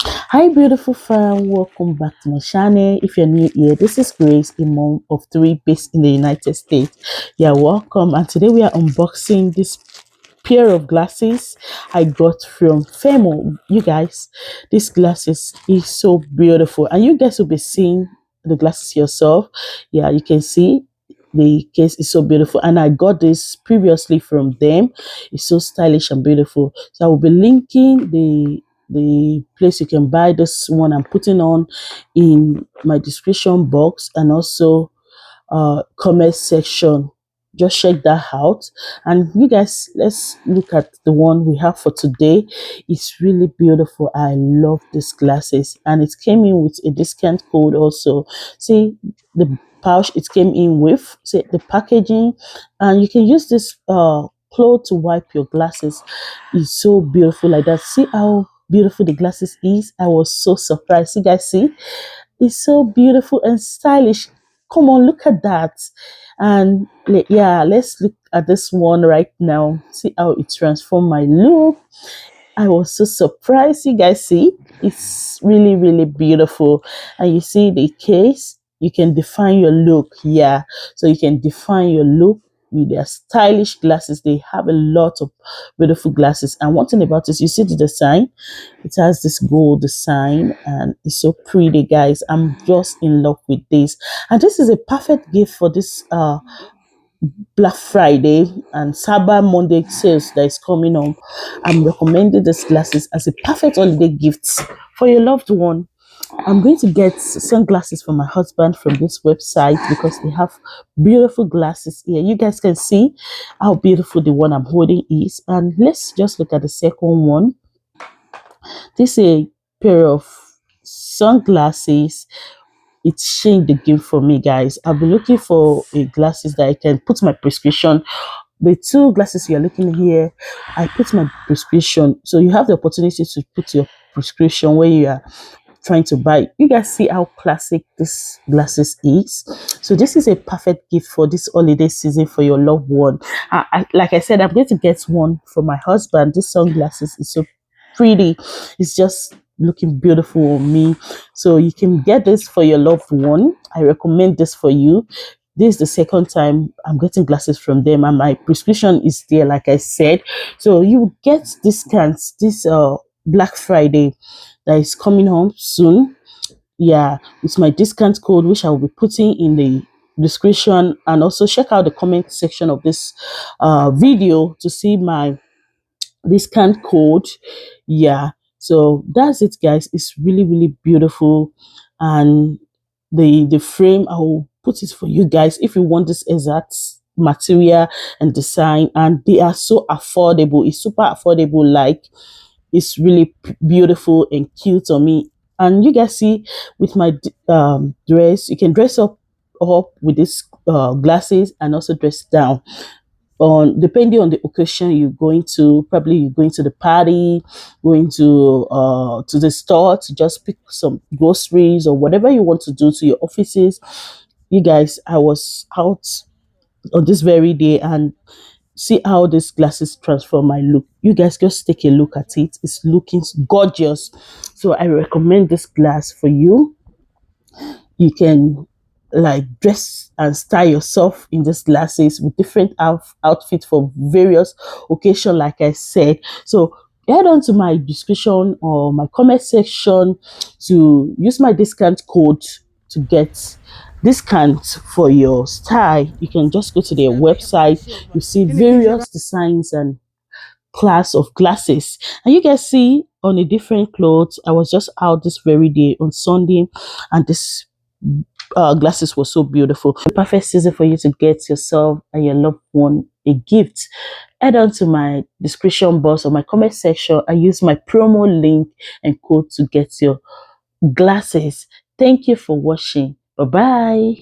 Hi beautiful fam, welcome back to my channel. If you're new here, this is Grace, a mom of three based in the United States. Yeah, welcome. And today we are unboxing this pair of glasses I got from Firmoo. You guys, this glasses is so beautiful, and you guys will be seeing the glasses yourself. Yeah, you can see the case is so beautiful, and I got this previously from them. It's so stylish and beautiful. So I will be linking the place you can buy this one I'm putting on in my description box, and also comment section. Just check that out. And you guys, let's look at the one we have for today. It's really beautiful. I love these glasses, and it came in with a discount code also. See the pouch it came in with, see the packaging, and you can use this cloth to wipe your glasses. It's so beautiful like that. See how beautiful the glasses is. I was so surprised. You guys see, it's so beautiful and stylish. Come on, look at that. And yeah, let's look at this one right now. See how it transformed my look. I was so surprised. You guys see, it's really, really beautiful. And you see the case, you can define your look. Yeah, so you can define your look with their stylish glasses. They have a lot of beautiful glasses. And one thing about this, you see the design, it has this gold design, and it's so pretty, guys. I'm just in love with this. And this is a perfect gift for this Black Friday and Cyber Monday sales that is coming on. I'm recommending these glasses as a perfect holiday gift for your loved one. I'm going to get sunglasses for my husband from this website because they have beautiful glasses here. You guys can see how beautiful the one I'm holding is. And let's just look at the second one. This is a pair of sunglasses. It's changed the game for me, guys. I've been looking for a glasses that I can put my prescription. The two glasses you're looking here, I put my prescription. So you have the opportunity to put your prescription where you are trying to buy. You guys see how classic this glasses is. So this is a perfect gift for this holiday season for your loved one. Like I said, I'm going to get one for my husband. This sunglasses is so pretty. It's just looking beautiful on me. So you can get this for your loved one. I recommend this for you. This is the second time I'm getting glasses from them, and my prescription is there, like I said. So you get discounts this Black Friday that is coming home soon. Yeah, with my discount code, which I will be putting in the description, and also check out the comment section of this video to see my discount code. Yeah, so that's it, guys. It's really, really beautiful. And the frame, I will put it for you guys if you want this exact material and design, and they are so affordable. It's super affordable. Like, it's really beautiful and cute on me. And you guys see, with my dress, you can dress up with these glasses, and also dress down on depending on the occasion you're going to. Probably you're going to the party, going to the store to just pick some groceries or whatever you want to do, to your offices. You guys, I was out on this very day, and see how these glasses transform my look. You guys just take a look at it. It's looking gorgeous. So I recommend this glass for you. You can like dress and style yourself in these glasses with different outfits for various occasions, like I said. So head on to my description or my comment section to use my discount code to get discount for your style. You can just go to their website. You see various designs and class of glasses, and you guys see on a different clothes. I was just out this very day on Sunday, and this glasses were so beautiful. The perfect season for you to get yourself and your loved one a gift. Head on to my description box or my comment section and use my promo link and code to get your glasses. Thank you for watching. Bye bye.